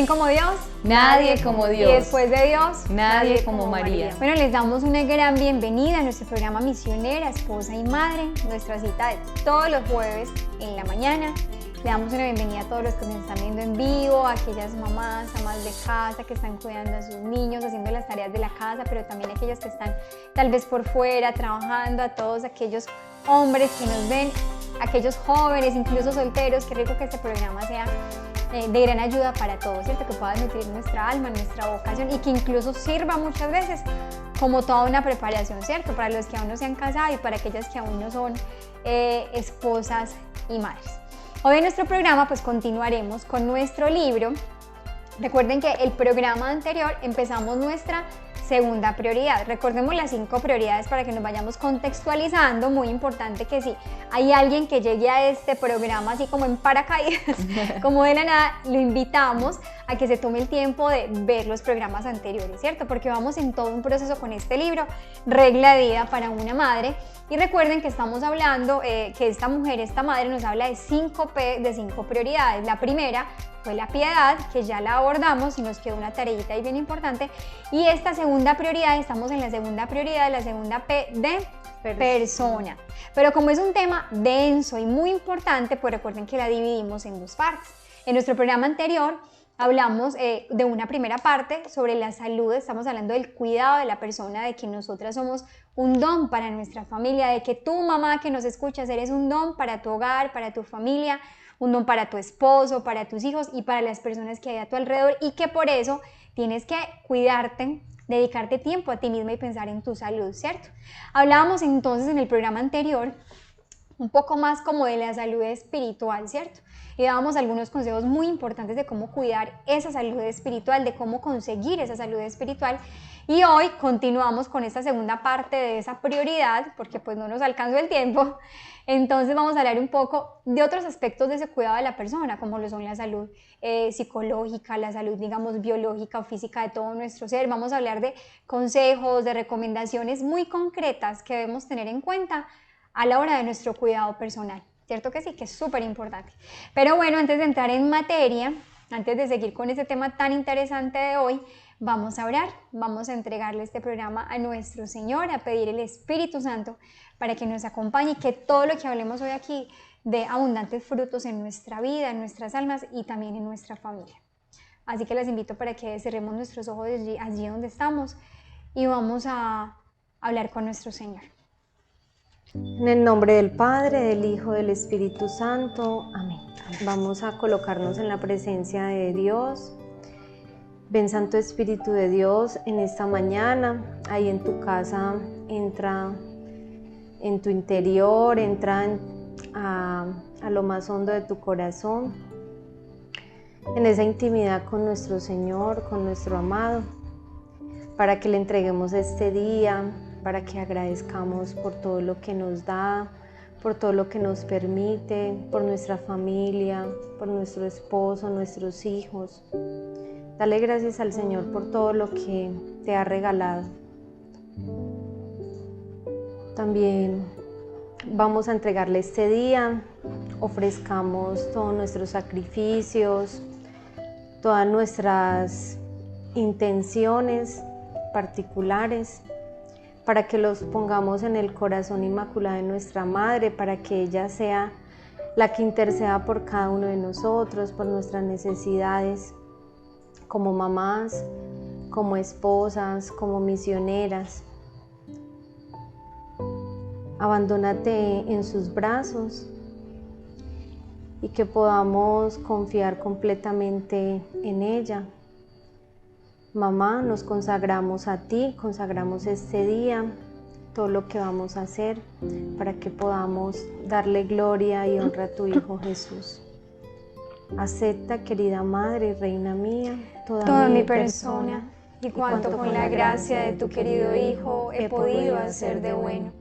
¿Quién como Dios? Nadie como Dios. Y después de Dios, nadie como María. Bueno, les damos una gran bienvenida a nuestro programa Misionera, Esposa y Madre, nuestra cita de todos los jueves en la mañana. Le damos una bienvenida a todos los que nos están viendo en vivo, a aquellas mamás, amas de casa que están cuidando a sus niños, haciendo las tareas de la casa, pero también a aquellos que están tal vez por fuera trabajando, a todos aquellos hombres que nos ven, aquellos jóvenes, incluso solteros. Qué rico que este programa sea de gran ayuda para todos, ¿cierto? Que pueda nutrir nuestra alma, nuestra vocación y que incluso sirva muchas veces como toda una preparación, ¿cierto? Para los que aún no se han casado y para aquellas que aún no son esposas y madres. Hoy en nuestro programa pues continuaremos con nuestro libro. Recuerden que el programa anterior empezamos nuestra segunda prioridad. Recordemos las 5 prioridades para que nos vayamos contextualizando. Muy importante que si hay alguien que llegue a este programa así como en paracaídas, como de la nada, lo invitamos a que se tome el tiempo de ver los programas anteriores, ¿cierto? Porque vamos en todo un proceso con este libro, Regla de Vida para una Madre. Y recuerden que estamos hablando, que esta mujer, esta madre nos habla de 5 P, de 5 prioridades. La primera fue la piedad, que ya la abordamos y nos quedó una tareita ahí bien importante. Y esta segunda prioridad, estamos en la segunda prioridad, la segunda P de persona. Pero como es un tema denso y muy importante, pues recuerden que la dividimos en 2 partes. En nuestro programa anterior hablamos de una primera parte sobre la salud. Estamos hablando del cuidado de la persona, de que nosotras somos un don para nuestra familia, de que tú, mamá que nos escuchas, eres un don para tu hogar, para tu familia, un don para tu esposo, para tus hijos y para las personas que hay a tu alrededor, y que por eso tienes que cuidarte, dedicarte tiempo a ti misma y pensar en tu salud, ¿cierto? Hablábamos entonces en el programa anterior un poco más como de la salud espiritual, ¿cierto? Y dábamos algunos consejos muy importantes de cómo cuidar esa salud espiritual, de cómo conseguir esa salud espiritual. Y hoy continuamos con esta segunda parte de esa prioridad, porque pues no nos alcanzó el tiempo. Entonces vamos a hablar un poco de otros aspectos de ese cuidado de la persona, como lo son la salud psicológica, la salud, digamos, biológica o física de todo nuestro ser. Vamos a hablar de consejos, de recomendaciones muy concretas que debemos tener en cuenta a la hora de nuestro cuidado personal. ¿Cierto que sí? Que es súper importante. Pero bueno, antes de entrar en materia, antes de seguir con este tema tan interesante de hoy, vamos a orar, vamos a entregarle este programa a nuestro Señor, a pedir el Espíritu Santo para que nos acompañe y que todo lo que hablemos hoy aquí dé abundantes frutos en nuestra vida, en nuestras almas y también en nuestra familia. Así que les invito para que cerremos nuestros ojos allí donde estamos y vamos a hablar con nuestro Señor. En el nombre del Padre, del Hijo, del Espíritu Santo. Amén. Vamos a colocarnos en la presencia de Dios. Ven, Santo Espíritu de Dios, en esta mañana, ahí en tu casa, entra en tu interior, entra a lo más hondo de tu corazón, en esa intimidad con nuestro Señor, con nuestro amado, para que le entreguemos este día, para que agradezcamos por todo lo que nos da, por todo lo que nos permite, por nuestra familia, por nuestro esposo, nuestros hijos. Dale gracias al Señor por todo lo que te ha regalado. También vamos a entregarle este día, ofrezcamos todos nuestros sacrificios, todas nuestras intenciones particulares, para que los pongamos en el corazón inmaculado de nuestra Madre, para que ella sea la que interceda por cada uno de nosotros, por nuestras necesidades, como mamás, como esposas, como misioneras. Abandónate en sus brazos y que podamos confiar completamente en ella. Mamá, nos consagramos a ti, consagramos este día, todo lo que vamos a hacer para que podamos darle gloria y honra a tu Hijo Jesús. Acepta, querida Madre y Reina mía, toda mi persona y cuanto con la gracia de tu querido Hijo he podido hacer de bueno.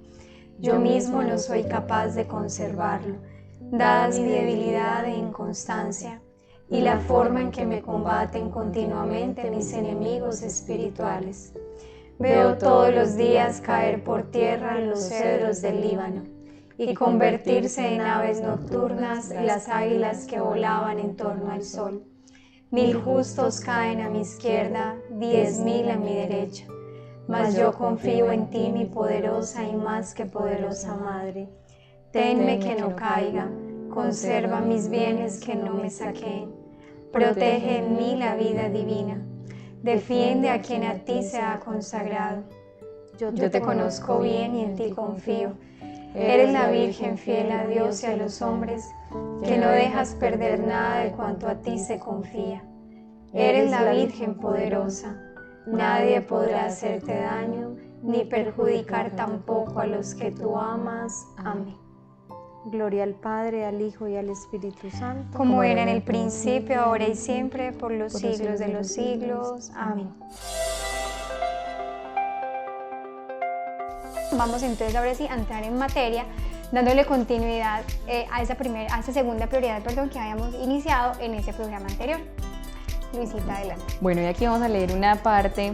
Yo mismo no soy capaz de conservarlo, dada mi debilidad e inconstancia, y la forma en que me combaten continuamente mis enemigos espirituales. Veo todos los días caer por tierra los cedros del Líbano y convertirse en aves nocturnas las águilas que volaban en torno al sol. 1000 justos caen a mi izquierda, 10.000 a mi derecha. Mas yo confío en ti, mi poderosa y más que poderosa Madre. Tenme que no caiga, conserva mis bienes que no me saquen. Protege en mí la vida divina. Defiende a quien a ti se ha consagrado. Yo te conozco bien y en ti confío. Eres la Virgen fiel a Dios y a los hombres, que no dejas perder nada de cuanto a ti se confía. Eres la Virgen poderosa. Nadie podrá hacerte daño, ni perjudicar tampoco a los que tú amas. Amén. Gloria al Padre, al Hijo y al Espíritu Santo. Como era en el principio, ahora y siempre, por los siglos de los siglos. Amén. Vamos entonces ahora sí a entrar en materia, dándole continuidad a esa segunda prioridad, que habíamos iniciado en ese programa anterior. Luisita, adelante. Bueno, y aquí vamos a leer una parte.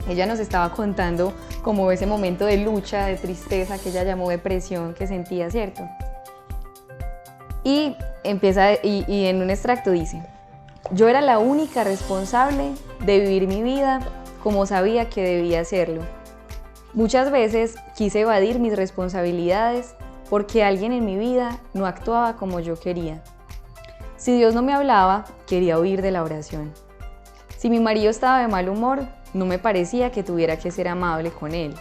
Ella nos estaba contando como ese momento de lucha, de tristeza, que ella llamó depresión, que sentía, ¿cierto? Y empieza, y en un extracto dice: yo era la única responsable de vivir mi vida como sabía que debía hacerlo. Muchas veces quise evadir mis responsabilidades porque alguien en mi vida no actuaba como yo quería. Si Dios no me hablaba, quería huir de la oración. Si mi marido estaba de mal humor, no me parecía que tuviera que ser amable con él.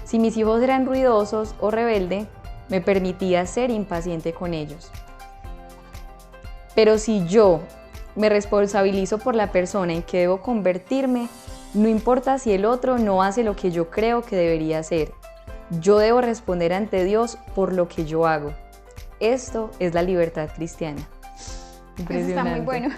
Si mis hijos eran ruidosos o rebeldes, me permitía ser impaciente con ellos. Pero si yo me responsabilizo por la persona en que debo convertirme, no importa si el otro no hace lo que yo creo que debería hacer. Yo debo responder ante Dios por lo que yo hago. Esto es la libertad cristiana. Eso está muy bueno.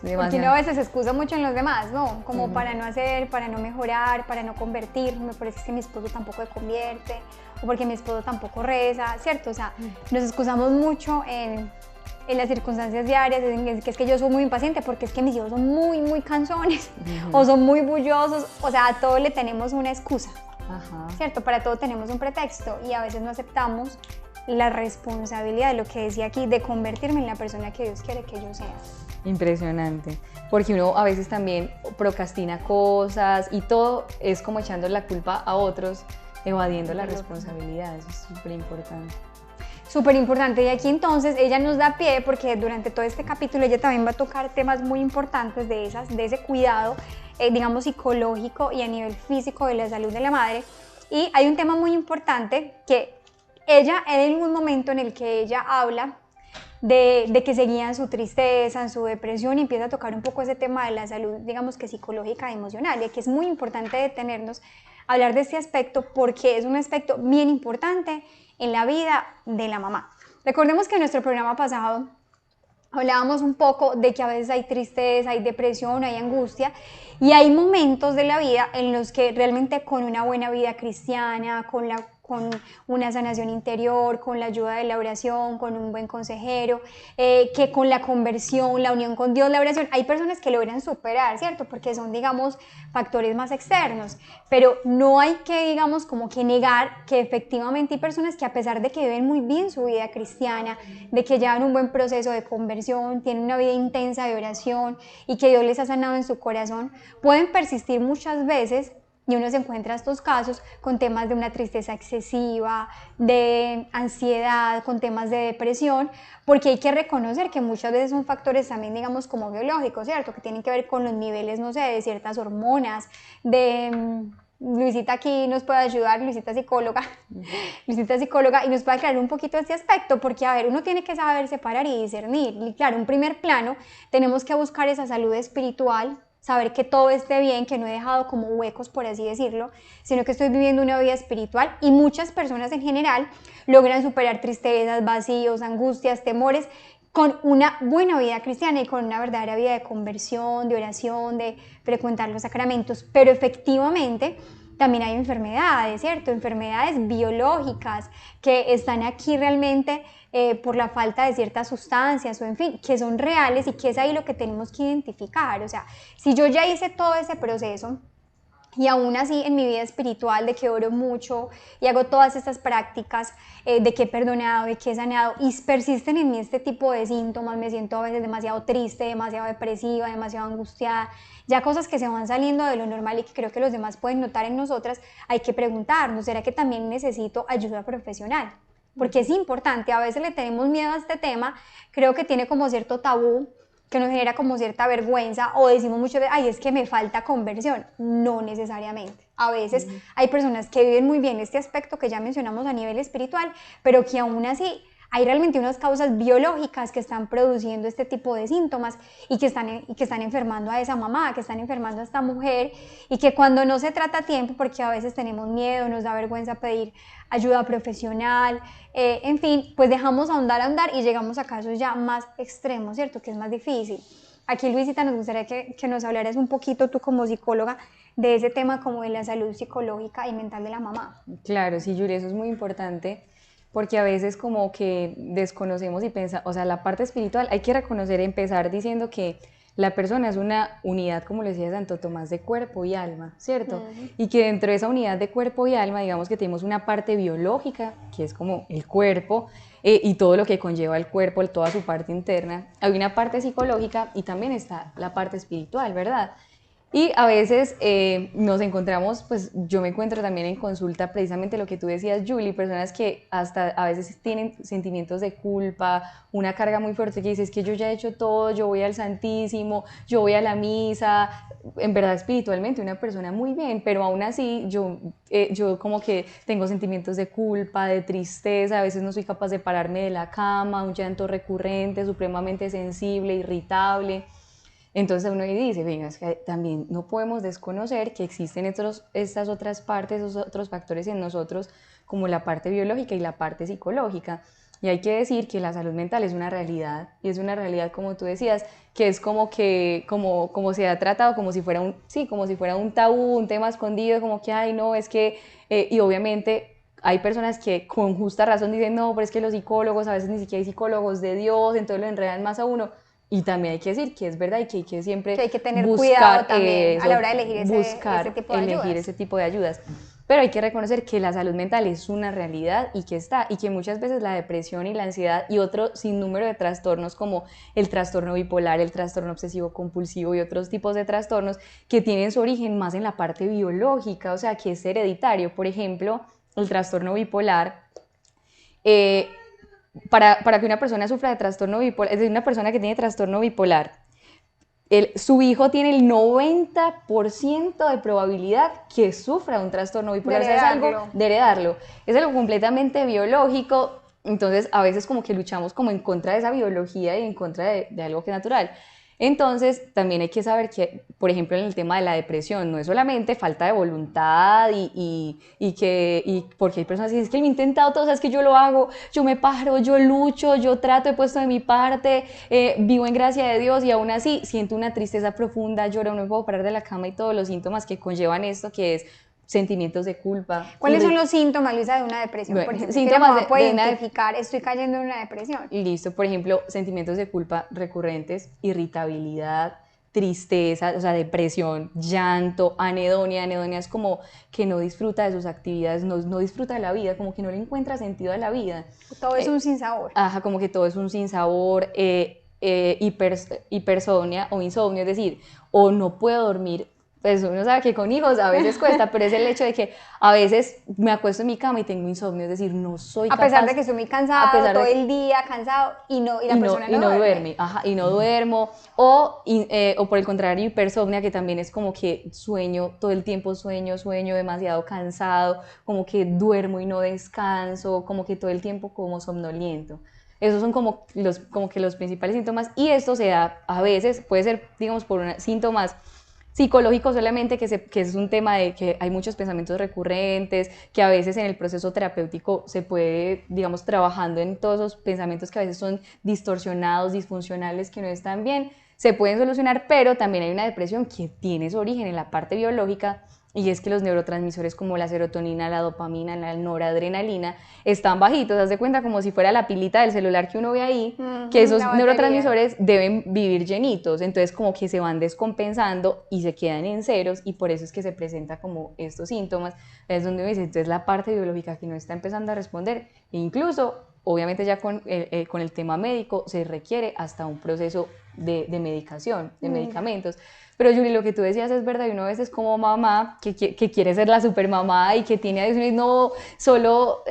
Porque uno a veces se excusa mucho en los demás, ¿no? Como para no hacer, para no mejorar, para no convertirme, por eso es que mi esposo tampoco se convierte, o porque mi esposo tampoco reza, ¿cierto? O sea, nos excusamos mucho en las circunstancias diarias, que es que yo soy muy impaciente, porque es que mis hijos son muy, muy cansones, o son muy bullosos, o sea, a todo le tenemos una excusa, ¿cierto? Para todo tenemos un pretexto, y a veces no aceptamos la responsabilidad de lo que decía aquí, de convertirme en la persona que Dios quiere que yo sea. Impresionante, porque uno a veces también procrastina cosas y todo es como echando la culpa a otros, evadiendo la responsabilidad. Eso es súper importante. Súper importante, y aquí entonces ella nos da pie, porque durante todo este capítulo ella también va a tocar temas muy importantes de ese cuidado, digamos, psicológico y a nivel físico de la salud de la madre. Y hay un tema muy importante que ella, en un momento en el que ella habla de que seguía en su tristeza, en su depresión, y empieza a tocar un poco ese tema de la salud, digamos que psicológica y emocional, y que es muy importante detenernos a hablar de este aspecto, porque es un aspecto bien importante en la vida de la mamá. Recordemos que en nuestro programa pasado hablábamos un poco de que a veces hay tristeza, hay depresión, hay angustia, y hay momentos de la vida en los que realmente con una buena vida cristiana, con una sanación interior, con la ayuda de la oración, con un buen consejero, que con la conversión, la unión con Dios, la oración, hay personas que logran superar, ¿cierto? Porque son, digamos, factores más externos, pero no hay que, digamos, como que negar que efectivamente hay personas que, a pesar de que viven muy bien su vida cristiana, de que llevan un buen proceso de conversión, tienen una vida intensa de oración y que Dios les ha sanado en su corazón, pueden persistir muchas veces. Y uno se encuentra estos casos con temas de una tristeza excesiva, de ansiedad, con temas de depresión, porque hay que reconocer que muchas veces son factores también, digamos, como biológicos, ¿cierto? Que tienen que ver con los niveles, no sé, de ciertas hormonas, Luisita aquí nos puede ayudar, Luisita psicóloga, y nos puede aclarar un poquito este aspecto, porque, a ver, uno tiene que saber separar y discernir. Y claro, en primer plano, tenemos que buscar esa salud espiritual, saber que todo esté bien, que no he dejado como huecos, por así decirlo, sino que estoy viviendo una vida espiritual, y muchas personas en general logran superar tristezas, vacíos, angustias, temores, con una buena vida cristiana y con una verdadera vida de conversión, de oración, de frecuentar los sacramentos. Pero efectivamente también hay enfermedades, ¿cierto? Enfermedades biológicas que están aquí realmente por la falta de ciertas sustancias, o en fin, que son reales, y que es ahí lo que tenemos que identificar. O sea, si yo ya hice todo ese proceso Y aún así en mi vida espiritual, de que oro mucho y hago todas estas prácticas, de que he perdonado, de que he sanado, y persisten en mí este tipo de síntomas, me siento a veces demasiado triste, demasiado depresiva, demasiado angustiada, ya cosas que se van saliendo de lo normal y que creo que los demás pueden notar en nosotras, hay que preguntarnos, ¿será que también necesito ayuda profesional? Porque es importante, a veces le tenemos miedo a este tema, creo que tiene como cierto tabú, que nos genera como cierta vergüenza, o decimos mucho de, ay, es que me falta conversión. No necesariamente. A veces hay personas que viven muy bien este aspecto que ya mencionamos a nivel espiritual, pero que aún así hay realmente unas causas biológicas que están produciendo este tipo de síntomas y que están enfermando a esa mamá, que están enfermando a esta mujer, y que cuando no se trata a tiempo, porque a veces tenemos miedo, nos da vergüenza pedir ayuda profesional, en fin, pues dejamos ahondar y llegamos a casos ya más extremos, ¿cierto? Que es más difícil. Aquí, Luisita, nos gustaría que nos hablaras un poquito, tú como psicóloga, de ese tema como de la salud psicológica y mental de la mamá. Claro, sí, Yuri, eso es muy importante porque a veces como que desconocemos y pensamos, o sea, la parte espiritual hay que reconocer, empezar diciendo que la persona es una unidad, como lo decía Santo Tomás, de cuerpo y alma, ¿cierto? Y que dentro de esa unidad de cuerpo y alma, digamos que tenemos una parte biológica, que es como el cuerpo, y todo lo que conlleva el cuerpo, toda su parte interna. Hay una parte psicológica y también está la parte espiritual, ¿verdad? Y a veces nos encontramos, pues yo me encuentro también en consulta precisamente lo que tú decías, Julie, personas que hasta a veces tienen sentimientos de culpa, una carga muy fuerte que dices que yo ya he hecho todo, yo voy al Santísimo, yo voy a la misa, en verdad espiritualmente una persona muy bien, pero aún así yo como que tengo sentimientos de culpa, de tristeza, a veces no soy capaz de pararme de la cama, un llanto recurrente, supremamente sensible, irritable. Entonces uno dice, venga, es que también no podemos desconocer que existen estas otras partes, esos otros factores en nosotros, como la parte biológica y la parte psicológica. Y hay que decir que la salud mental es una realidad, y es una realidad, como tú decías, que es como que, como se ha tratado, como si fuera como si fuera un tabú, un tema escondido, como que, ay, no, es que, y obviamente hay personas que con justa razón dicen, no, pero es que los psicólogos, a veces ni siquiera hay psicólogos de Dios, entonces lo enredan más a uno. Y también hay que decir que es verdad y que hay que siempre Que hay que tener buscar cuidado también a eso, la hora de elegir elegir ese tipo de ayudas. Pero hay que reconocer que la salud mental es una realidad y que está, y que muchas veces la depresión y la ansiedad y otro sinnúmero de trastornos como el trastorno bipolar, el trastorno obsesivo compulsivo y otros tipos de trastornos que tienen su origen más en la parte biológica, o sea, que es hereditario. Por ejemplo, el trastorno bipolar, para que una persona sufra de trastorno bipolar, es decir, una persona que tiene trastorno bipolar, su hijo tiene el 90% de probabilidad que sufra un trastorno bipolar, o sea, es algo de heredarlo, es algo completamente biológico. Entonces a veces como que luchamos como en contra de esa biología y en contra de algo que es natural. Entonces también hay que saber que, por ejemplo, en el tema de la depresión, no es solamente falta de voluntad porque hay personas que dicen, es que lo he intentado todo, o sea, es que yo lo hago, yo me paro, yo lucho, yo trato, he puesto de mi parte, vivo en gracia de Dios, y aún así siento una tristeza profunda, lloro, no me puedo parar de la cama, y todos los síntomas que conllevan esto, que es sentimientos de culpa. ¿Cuáles son los síntomas, Luisa, de una depresión? Bueno, por ejemplo, síntomas que la mamá puede identificar, estoy cayendo en una depresión. Listo, por ejemplo, sentimientos de culpa recurrentes, irritabilidad, tristeza, o sea, depresión, llanto, anedonia. Anedonia es como que no disfruta de sus actividades, no disfruta de la vida, como que no le encuentra sentido a la vida. Todo es un sinsabor. Ajá, como que todo es un sinsabor, hipersomnia o insomnio, es decir, o no puedo dormir. Pues uno sabe que con hijos a veces cuesta, pero es el hecho de que a veces me acuesto en mi cama y tengo insomnio, es decir, no soy capaz. A pesar de que estoy muy cansado, todo el día cansado, y la persona no duerme. Ajá, y no duermo. O por el contrario, hipersomnia, que también es como que sueño, todo el tiempo sueño, demasiado cansado, como que duermo y no descanso, como que todo el tiempo como somnoliento. Esos son como que los principales síntomas, y esto se da a veces, puede ser, digamos, por síntomas psicológico solamente, que es un tema de que hay muchos pensamientos recurrentes, que a veces en el proceso terapéutico se puede, digamos, trabajando en todos esos pensamientos que a veces son distorsionados, disfuncionales, que no están bien, se pueden solucionar, pero también hay una depresión que tiene su origen en la parte biológica, y es que los neurotransmisores como la serotonina, la dopamina, la noradrenalina están bajitos. Haz de cuenta como si fuera la pilita del celular que uno ve ahí, que esos neurotransmisores deben vivir llenitos, entonces como que se van descompensando y se quedan en ceros, y por eso es que se presenta como estos síntomas. Es donde uno dice, entonces la parte biológica que no está empezando a responder, e incluso obviamente ya con el tema médico se requiere hasta un proceso de medicación, de medicamentos. Pero Yuri, lo que tú decías es verdad, y uno a veces como mamá que quiere ser la supermamá y que tiene a Dios y no solo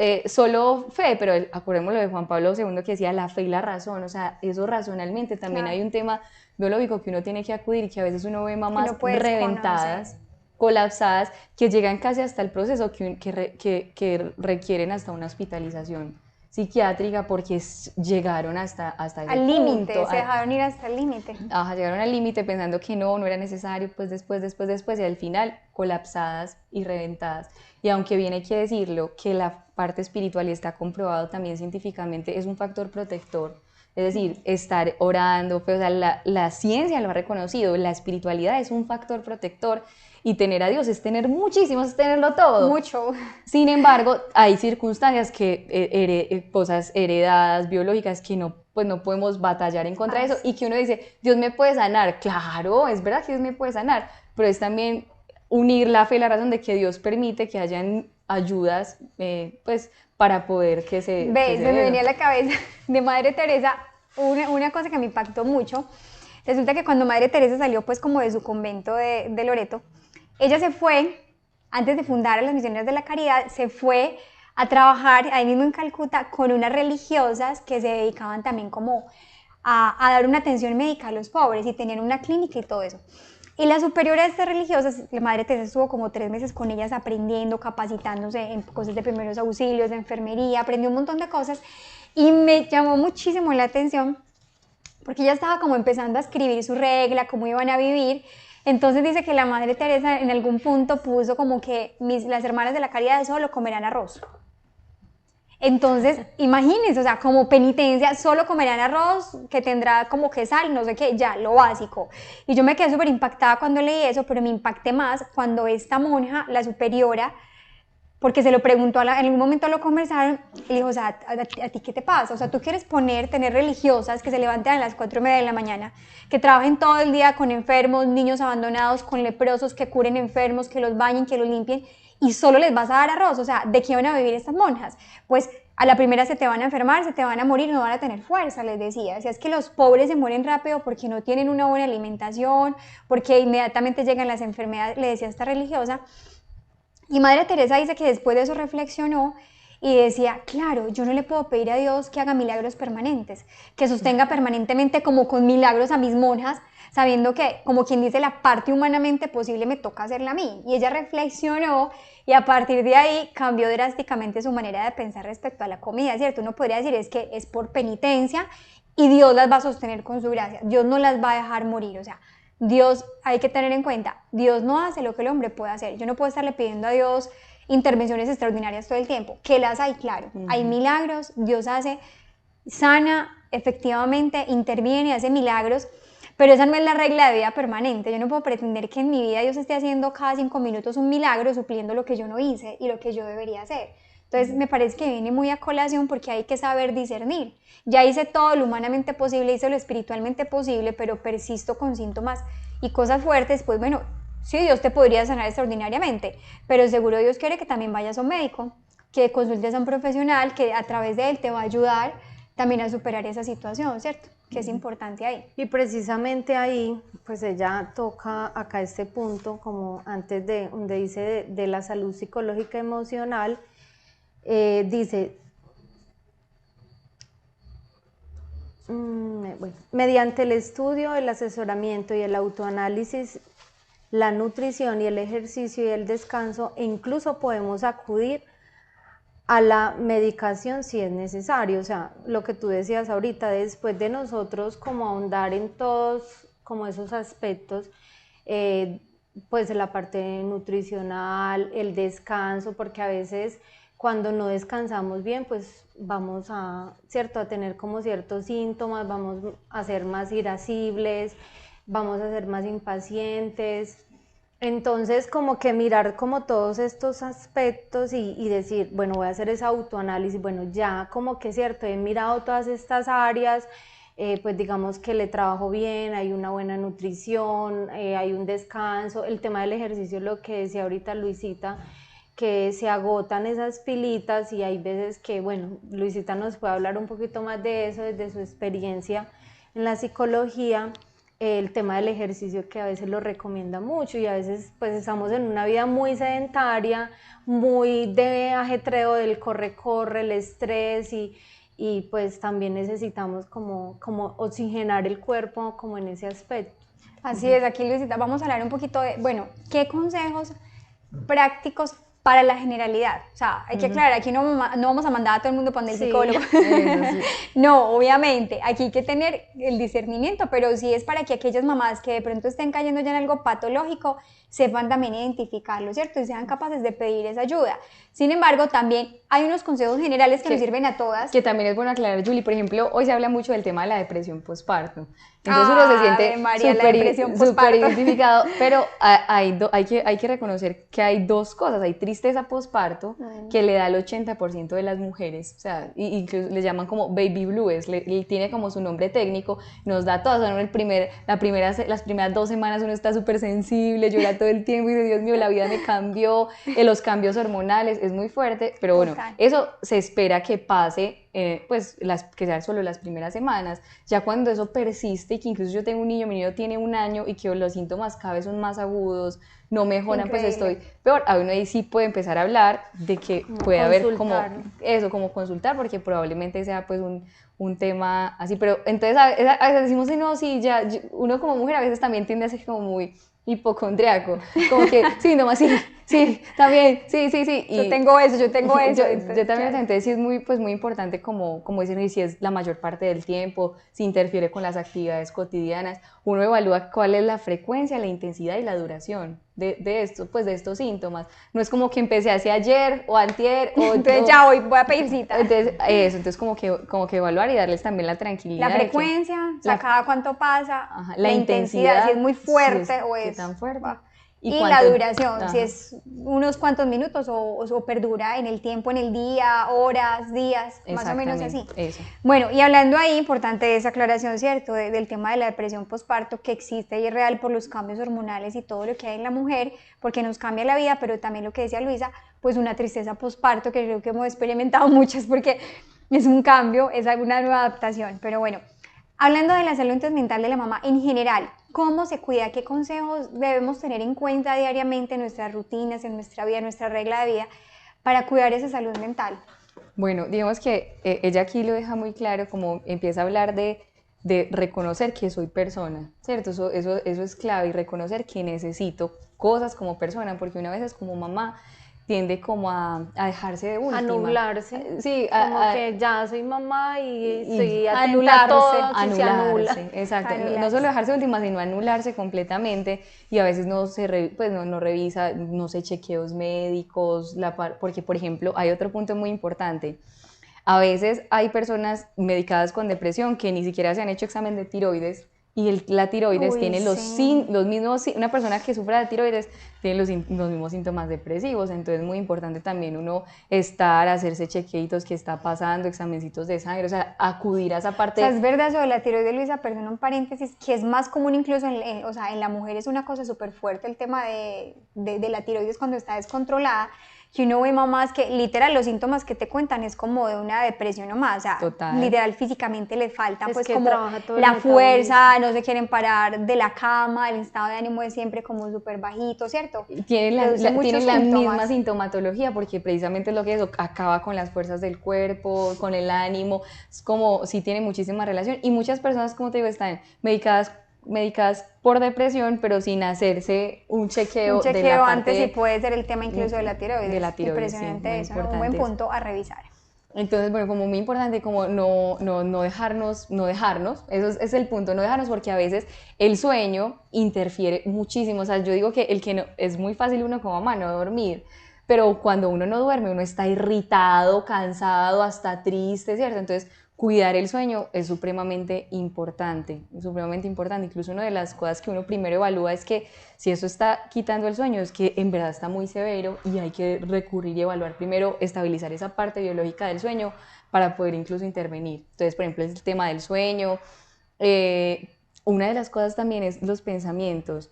fe, pero acordémoslo de Juan Pablo II que decía la fe y la razón, o sea, eso racionalmente también hay un tema biológico que uno tiene que acudir, y que a veces uno ve mamás reventadas, colapsadas, que llegan casi hasta el proceso que requieren hasta una hospitalización psiquiátrica porque llegaron hasta ese al límite, se dejaron ir hasta el límite. Ajá, llegaron al límite pensando que no era necesario, pues después, y al final colapsadas y reventadas. Y aunque bien hay que decirlo, que la parte espiritual, y está comprobado también científicamente, es un factor protector. Es decir, estar orando, pues, o sea, la ciencia lo ha reconocido, la espiritualidad es un factor protector, y tener a Dios es tener muchísimo, es tenerlo todo. Mucho. Sin embargo, hay circunstancias cosas heredadas, biológicas, que no podemos batallar en contra de eso, y que uno dice, Dios me puede sanar. Claro, es verdad que Dios me puede sanar, pero es también unir la fe y la razón de que Dios permite que hayan ayudas, pues, para poder que se... Se me venía a la cabeza de Madre Teresa una cosa que me impactó mucho. Resulta que cuando Madre Teresa salió pues como de su convento de Loreto, ella se fue, antes de fundar a las Misioneras de la Caridad, se fue a trabajar ahí mismo en Calcuta con unas religiosas que se dedicaban también como a dar una atención médica a los pobres, y tenían una clínica y todo eso. Y la superiora de estas religiosas, la Madre Teresa, estuvo como 3 meses con ellas aprendiendo, capacitándose en cosas de primeros auxilios, de enfermería, aprendió un montón de cosas, y me llamó muchísimo la atención porque ella estaba como empezando a escribir su regla, cómo iban a vivir. Entonces dice que la Madre Teresa en algún punto puso como que las hermanas de la Caridad solo comerán arroz. Entonces, imagínense, o sea, como penitencia, solo comerán arroz, que tendrá como que sal, no sé qué, ya, lo básico. Y yo me quedé súper impactada cuando leí eso, pero me impacté más cuando esta monja, la superiora, porque se lo preguntó, en algún momento lo conversaron, y le dijo, o sea, ¿a ti qué te pasa? O sea, tú quieres tener religiosas que se levanten a las 4:30 de la mañana, que trabajen todo el día con enfermos, niños abandonados, con leprosos, que curen enfermos, que los bañen, que los limpien, y solo les vas a dar arroz. O sea, ¿de qué van a vivir estas monjas? Pues a la primera se te van a enfermar, se te van a morir, no van a tener fuerza, les decía. O sea, es que los pobres se mueren rápido porque no tienen una buena alimentación, porque inmediatamente llegan las enfermedades, le decía esta religiosa. Y Madre Teresa dice que después de eso reflexionó y decía, claro, yo no le puedo pedir a Dios que haga milagros permanentes, que sostenga permanentemente como con milagros a mis monjas, sabiendo que, como quien dice, la parte humanamente posible me toca hacerla a mí. Y ella reflexionó, y a partir de ahí cambió drásticamente su manera de pensar respecto a la comida, ¿cierto? Uno podría decir, es que es por penitencia y Dios las va a sostener con su gracia, Dios no las va a dejar morir. O sea, Dios, hay que tener en cuenta, Dios no hace lo que el hombre puede hacer. Yo no puedo estarle pidiendo a Dios intervenciones extraordinarias todo el tiempo, que las hay, claro, hay milagros, Dios hace, sana, efectivamente, interviene, hace milagros, pero esa no es la regla de vida permanente. Yo no puedo pretender que en mi vida Dios esté haciendo cada 5 minutos un milagro, supliendo lo que yo no hice y lo que yo debería hacer. Entonces me parece que viene muy a colación, porque hay que saber discernir. Ya hice todo lo humanamente posible, hice lo espiritualmente posible, pero persisto con síntomas y cosas fuertes, pues bueno, sí, Dios te podría sanar extraordinariamente, pero seguro Dios quiere que también vayas a un médico, que consultes a un profesional que a través de él te va a ayudar también a superar esa situación, ¿cierto? Que es importante ahí. Y precisamente ahí, pues ella toca acá este punto, como antes de, donde dice de la salud psicológica emocional, dice, bueno, mediante el estudio, el asesoramiento y el autoanálisis, la nutrición y el ejercicio y el descanso, e incluso podemos acudir a la medicación si es necesario. O sea, lo que tú decías ahorita, después de nosotros como ahondar en todos como esos aspectos, pues la parte nutricional, el descanso, porque a veces cuando no descansamos bien, pues vamos a, ¿cierto?, a tener como ciertos síntomas, vamos a ser más irascibles, vamos a ser más impacientes. Entonces, como que mirar como todos estos aspectos y decir, bueno, voy a hacer ese autoanálisis, bueno, ya como que es cierto, he mirado todas estas áreas, pues digamos que le trabajo bien, hay una buena nutrición, hay un descanso, el tema del ejercicio, lo que decía ahorita Luisita, que se agotan esas pilitas y hay veces que, bueno, Luisita nos puede hablar un poquito más de eso desde su experiencia en la psicología, el tema del ejercicio que a veces lo recomienda mucho y a veces pues estamos en una vida muy sedentaria, muy de ajetreo del corre-corre, el estrés y pues también necesitamos como oxigenar el cuerpo como en ese aspecto. Así es, aquí Luisita, vamos a hablar un poquito de, bueno, ¿qué consejos prácticos para la generalidad? O sea, hay que aclarar, aquí no vamos a mandar a todo el mundo para el psicólogo. Sí. No, obviamente, aquí hay que tener el discernimiento, pero sí es para que aquellas mamás que de pronto estén cayendo ya en algo patológico, sepan también identificarlo, ¿cierto? Y sean capaces de pedir esa ayuda. Sin embargo, también hay unos consejos generales que nos sirven a todas. Que también es bueno aclarar, Julie, por ejemplo, hoy se habla mucho del tema de la depresión postparto. Entonces uno se siente súper identificado, pero hay que reconocer que hay dos cosas. Hay tristeza postparto, que le da al 80% de las mujeres, o sea, incluso le llaman como baby blues, tiene como su nombre técnico, nos da todo, o sea, las primeras 2 semanas uno está súper sensible, llora todo el tiempo y dice, Dios mío, la vida me cambió, los cambios hormonales, es muy fuerte, pero bueno, eso se espera que pase, pues que sean solo las primeras semanas. Ya cuando eso persiste y que incluso yo tengo un niño, mi niño tiene 1 año y que los síntomas cada vez son más agudos, no mejoran, pues estoy peor, a uno ahí sí puede empezar a hablar de que puede haber como eso, como consultar, porque probablemente sea pues un tema así, pero entonces a veces decimos, no, sí, ya, uno como mujer a veces también tiende a ser como muy hipocondriaco, como que síntomas, sí, también, sí. Y yo tengo eso. Yo también, entonces sí es muy importante como dicen, si es la mayor parte del tiempo, si interfiere con las actividades cotidianas, uno evalúa cuál es la frecuencia, la intensidad y la duración de estos síntomas. No es como que empecé así ayer o antier, o entonces ya voy a pedir cita. Entonces como que evaluar y darles también la tranquilidad. La frecuencia, cada cuánto pasa, la intensidad, si es muy fuerte o es tan fuerte. Y la duración, si es unos cuantos minutos o perdura en el tiempo, en el día, horas, días, más o menos así. Eso. Bueno, y hablando ahí, importante esa aclaración, ¿cierto? Del tema de la depresión postparto que existe y es real por los cambios hormonales y todo lo que hay en la mujer, porque nos cambia la vida, pero también lo que decía Luisa, pues una tristeza postparto que creo que hemos experimentado muchas porque es un cambio, es una nueva adaptación, pero bueno. Hablando de la salud mental de la mamá en general, ¿cómo se cuida? ¿Qué consejos debemos tener en cuenta diariamente en nuestras rutinas, en nuestra vida, en nuestra regla de vida para cuidar esa salud mental? Bueno, digamos que ella aquí lo deja muy claro, como empieza a hablar de reconocer que soy persona, ¿cierto? Eso es clave, y reconocer que necesito cosas como persona, porque una vez es como mamá, tiende como a dejarse de última. A nublarse. Sí, como que ya soy mamá y estoy atenta a todo, se anula. Exacto. No solo dejarse de última, sino anularse completamente, y a veces no revisa, no sé, chequeos médicos, porque por ejemplo hay otro punto muy importante. A veces hay personas medicadas con depresión que ni siquiera se han hecho examen de tiroides, y la tiroides tiene los mismos, una persona que sufra de tiroides tiene los mismos síntomas depresivos, entonces es muy importante también uno hacerse chequeitos, qué está pasando, examencitos de sangre, o sea, acudir a esa parte. O sea, es verdad eso de la tiroides, Luisa, perdón un paréntesis, que es más común incluso, o sea, en la mujer es una cosa súper fuerte el tema de la tiroides cuando está descontrolada, que uno ve mamás que literal los síntomas que te cuentan es como de una depresión nomás, o sea, literal físicamente les falta pues como la fuerza, no se quieren parar de la cama, el estado de ánimo es siempre como súper bajito, ¿cierto? Tienen la misma sintomatología porque precisamente es lo que acaba con las fuerzas del cuerpo, con el ánimo, es como sí tiene muchísima relación, y muchas personas, como te digo, están medicadas por depresión, pero sin hacerse un chequeo de la parte antes, y puede ser el tema incluso de la tiroides. Impresionante, sí, eso, un buen punto a revisar. Entonces, bueno, como muy importante, como no dejarnos, eso es el punto, no dejarnos, porque a veces el sueño interfiere muchísimo. O sea, yo digo que es muy fácil uno como mamá no dormir, pero cuando uno no duerme, uno está irritado, cansado, hasta triste, ¿cierto? Entonces, cuidar el sueño es supremamente importante, incluso una de las cosas que uno primero evalúa es que si eso está quitando el sueño es que en verdad está muy severo y hay que recurrir y evaluar primero, estabilizar esa parte biológica del sueño para poder incluso intervenir. Entonces, por ejemplo, el tema del sueño, una de las cosas también es los pensamientos.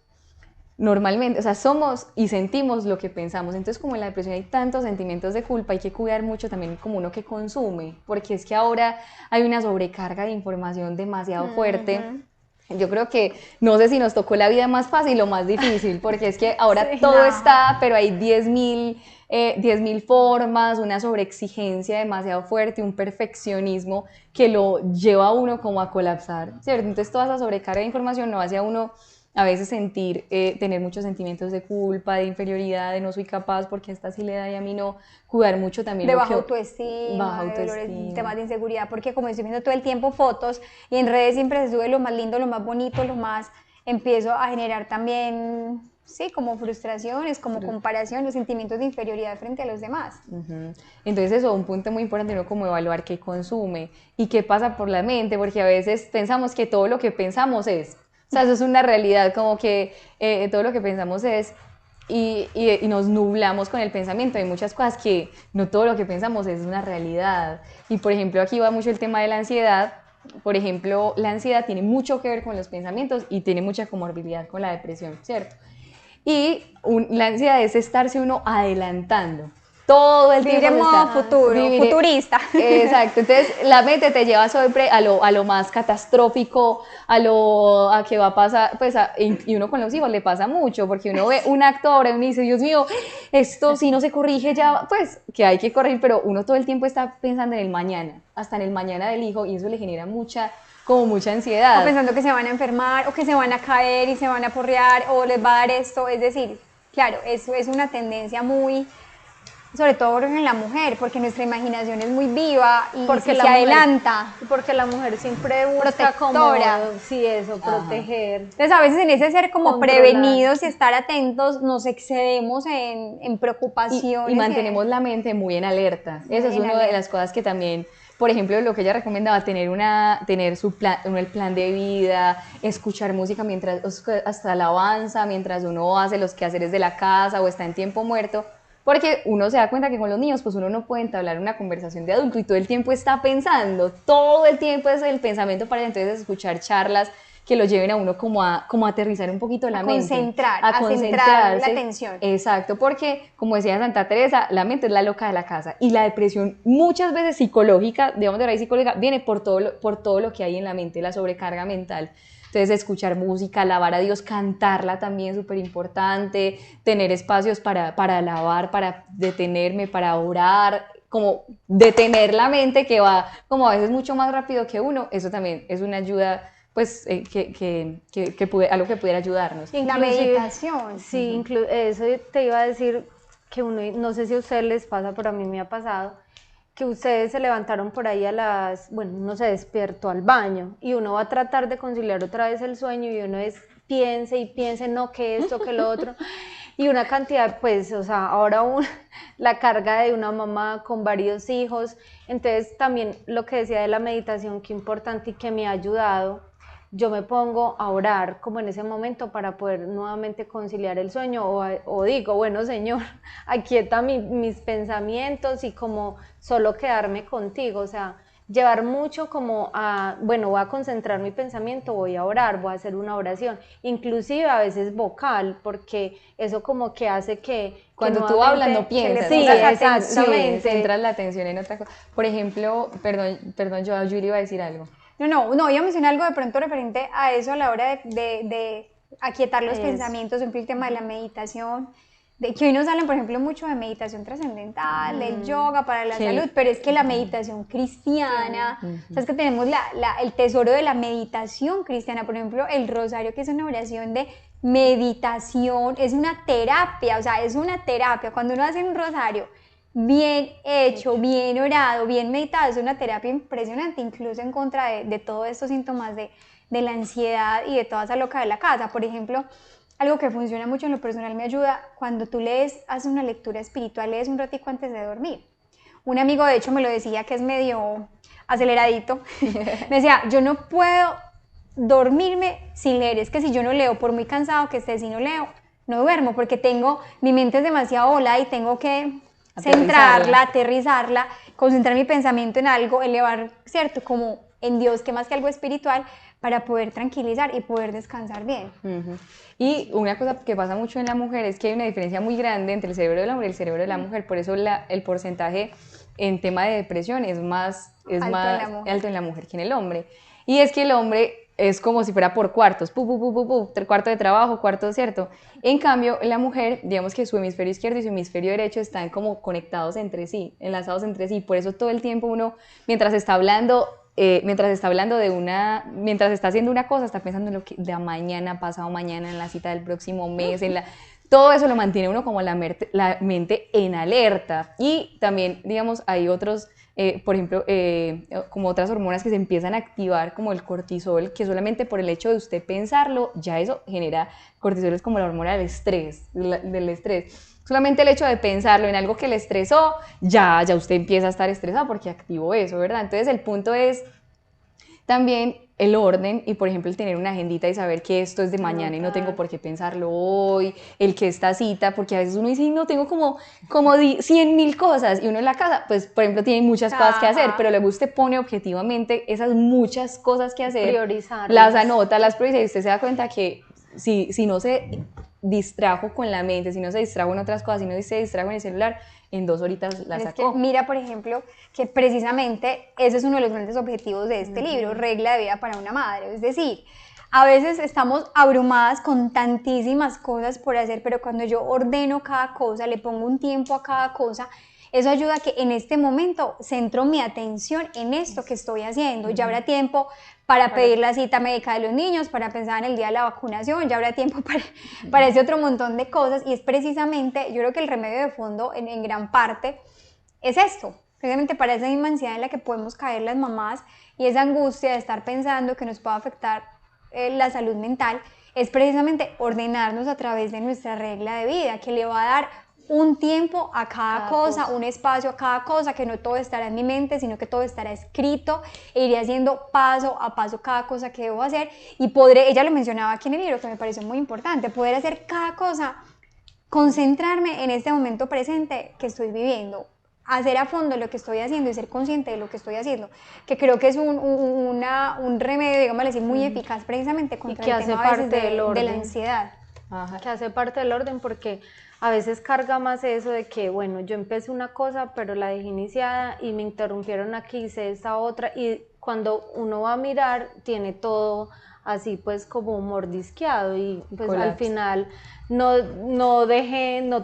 Normalmente, o sea, somos y sentimos lo que pensamos, entonces como en la depresión hay tantos sentimientos de culpa, hay que cuidar mucho también como uno que consume, porque es que ahora hay una sobrecarga de información demasiado fuerte. Yo creo que, no sé si nos tocó la vida más fácil o más difícil, porque es que ahora Sí, todo no. está, pero hay 10.000 formas, una sobreexigencia demasiado fuerte, un perfeccionismo que lo lleva a uno como a colapsar, ¿cierto? Entonces toda esa sobrecarga de información lo hace a uno a veces tener muchos sentimientos de culpa, de inferioridad, de no soy capaz porque a esta sí le da y a mí no, cuidar mucho también De lo baja que... autoestima, de dolores, temas de inseguridad, porque como estoy viendo todo el tiempo fotos y en redes siempre se sube lo más lindo, lo más bonito, empiezo a generar también, sí, como frustraciones, como comparación, los sentimientos de inferioridad frente a los demás. Entonces eso, un punto muy importante, ¿no? Como evaluar qué consume y qué pasa por la mente, porque a veces pensamos que todo lo que pensamos es... O sea, eso es una realidad, como que todo lo que pensamos es, y nos nublamos con el pensamiento. Hay muchas cosas que no todo lo que pensamos es una realidad. Y por ejemplo, aquí va mucho el tema de la ansiedad. Por ejemplo, la ansiedad tiene mucho que ver con los pensamientos y tiene mucha comorbilidad con la depresión, ¿cierto? Y la ansiedad es estarse uno adelantando. Todo el tiempo Vivir en modo futuro, futurista. Exacto, entonces la mente te lleva siempre a lo más catastrófico, a que va a pasar, pues y uno con los hijos le pasa mucho, porque uno ve un actor y uno dice, Dios mío, esto si no se corrige ya, pues que hay que corregir, pero uno todo el tiempo está pensando en el mañana, hasta en el mañana del hijo, y eso le genera mucha ansiedad. O pensando que se van a enfermar, o que se van a caer y se van a porrear, o les va a dar esto, es decir, claro, eso es una tendencia muy... sobre todo en la mujer, porque nuestra imaginación es muy viva y porque se adelanta. Porque la mujer siempre busca protectora. como, sí, eso, proteger. Entonces a veces en ese ser como Controlar. prevenidos y estar atentos nos excedemos en preocupaciones. Y mantenemos la mente muy en alerta. Esa es una de las cosas que también, por ejemplo, lo que ella recomendaba, tener el plan de vida, escuchar música hasta alabanza, mientras uno hace los quehaceres de la casa o está en tiempo muerto. Porque uno se da cuenta que con los niños pues uno no puede entablar una conversación de adulto y todo el tiempo está pensando, todo el tiempo es el pensamiento para entonces escuchar charlas que lo lleven a uno como a aterrizar un poquito la mente. A concentrar la atención. Exacto, porque como decía Santa Teresa, la mente es la loca de la casa y la depresión muchas veces psicológica, digamos de raíz psicológica, viene por todo lo que hay en la mente, la sobrecarga mental. Entonces, escuchar música, alabar a Dios, cantarla también, súper importante, tener espacios para alabar, para detenerme, para orar, como detener la mente que va como a veces mucho más rápido que uno, eso también es una ayuda, pues, algo que pudiera ayudarnos. La meditación. Sí, eso te iba a decir que uno, no sé si a ustedes les pasa, pero a mí me ha pasado, que ustedes se levantaron por ahí uno se despertó al baño y uno va a tratar de conciliar otra vez el sueño y uno piense y piense, no, que esto, que lo otro, y una cantidad, pues, o sea, ahora la carga de una mamá con varios hijos, entonces también lo que decía de la meditación, qué importante y que me ha ayudado, yo me pongo a orar como en ese momento para poder nuevamente conciliar el sueño o digo, bueno Señor, aquieta mis pensamientos y como solo quedarme contigo, o sea, llevar mucho como voy a concentrar mi pensamiento, voy a orar, voy a hacer una oración, inclusive a veces vocal, porque eso como que hace que cuando tú hablas no piensas, sí, exactamente, centras la atención en otra cosa. Por ejemplo, perdón, yo a Yuri iba a decir algo. No, iba a mencionar algo de pronto referente a eso a la hora de aquietar los pensamientos, por ejemplo, el tema de la meditación, de que hoy nos salen, por ejemplo, mucho de meditación trascendental, del yoga para la salud, pero es que la meditación cristiana, sabes que tenemos el tesoro de la meditación cristiana, por ejemplo, el rosario, que es una oración de meditación, es una terapia, o sea, es una terapia, cuando uno hace un rosario bien hecho, bien orado, bien meditado, es una terapia impresionante, incluso en contra de todos estos síntomas de la ansiedad y de toda esa loca de la casa. Por ejemplo, algo que funciona mucho en lo personal me ayuda, cuando tú haces una lectura espiritual, lees un ratico antes de dormir. Un amigo de hecho me lo decía, que es medio aceleradito, me decía, yo no puedo dormirme sin leer, es que si yo no leo, por muy cansado que esté, si no leo, no duermo, porque mi mente es demasiado volada y tengo que centrarla, aterrizarla, concentrar mi pensamiento en algo, elevar, ¿cierto? Como en Dios, que más que algo espiritual, para poder tranquilizar y poder descansar bien. Y una cosa que pasa mucho en la mujer es que hay una diferencia muy grande entre el cerebro del hombre y el cerebro de la mujer, por eso el porcentaje en tema de depresión es más alto en la mujer que en el hombre. Y es que el hombre es como si fuera por cuartos, cuarto de trabajo, cuarto, ¿cierto? En cambio, la mujer, digamos que su hemisferio izquierdo y su hemisferio derecho están como conectados entre sí, enlazados entre sí, por eso todo el tiempo uno, mientras está haciendo una cosa, está pensando en lo que de mañana, pasado mañana, en la cita del próximo mes, todo eso lo mantiene uno como la mente en alerta. Y también, digamos, hay otros, por ejemplo, como otras hormonas que se empiezan a activar, como el cortisol, que solamente por el hecho de usted pensarlo, ya eso genera, cortisol es como la hormona del estrés, Solamente el hecho de pensarlo en algo que le estresó, ya usted empieza a estar estresado porque activó eso, ¿verdad? Entonces el punto es también el orden y, por ejemplo, el tener una agendita y saber que esto es de mañana y no tengo por qué pensarlo hoy, el que esta cita, porque a veces uno dice, no, tengo como 100.000 cosas y uno en la casa, pues, por ejemplo, tiene muchas cosas que hacer, pero luego usted pone objetivamente esas muchas cosas que hacer, las anota, las prioriza y usted se da cuenta que si no se distrajo con la mente, si no se distrajo en otras cosas, si no se distrajo en el celular, en 2 horitas la sacó. Es que mira, por ejemplo, que precisamente ese es uno de los grandes objetivos de este libro, Regla de vida para una madre. Es decir, a veces estamos abrumadas con tantísimas cosas por hacer, pero cuando yo ordeno cada cosa, le pongo un tiempo a cada cosa, eso ayuda a que en este momento centro mi atención en esto que estoy haciendo. Ya habrá tiempo para pedir la cita médica de los niños, para pensar en el día de la vacunación, ya habrá tiempo para ese otro montón de cosas. Y es precisamente, yo creo que el remedio de fondo en gran parte es esto, precisamente para esa misma ansiedad en la que podemos caer las mamás y esa angustia de estar pensando que nos puede afectar la salud mental, es precisamente ordenarnos a través de nuestra regla de vida, que le va a dar un tiempo a cada cosa, un espacio a cada cosa, que no todo estará en mi mente, sino que todo estará escrito e iré haciendo paso a paso cada cosa que debo hacer y ella lo mencionaba aquí en el libro, que me pareció muy importante, poder hacer cada cosa, concentrarme en este momento presente que estoy viviendo, hacer a fondo lo que estoy haciendo y ser consciente de lo que estoy haciendo, que creo que es un remedio, digámoslo así, muy eficaz precisamente contra el tema a veces de la ansiedad. Que hace parte del orden porque a veces carga más eso de que, bueno, yo empecé una cosa, pero la dejé iniciada y me interrumpieron aquí, hice esta otra, y cuando uno va a mirar, tiene todo así pues como mordisqueado y pues al final no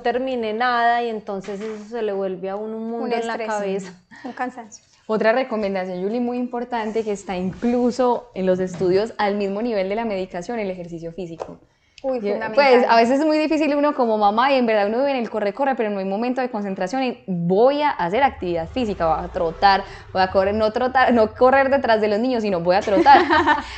terminé nada y entonces eso se le vuelve a uno un mundo en la cabeza. Un cansancio. Otra recomendación, Yuli, muy importante, que está incluso en los estudios al mismo nivel de la medicación, el ejercicio físico. Uy, fundamental. Pues a veces es muy difícil uno como mamá y en verdad uno vive en el corre, pero no hay momento de concentración en voy a hacer actividad física, voy a trotar, voy a correr, no correr detrás de los niños, sino voy a trotar.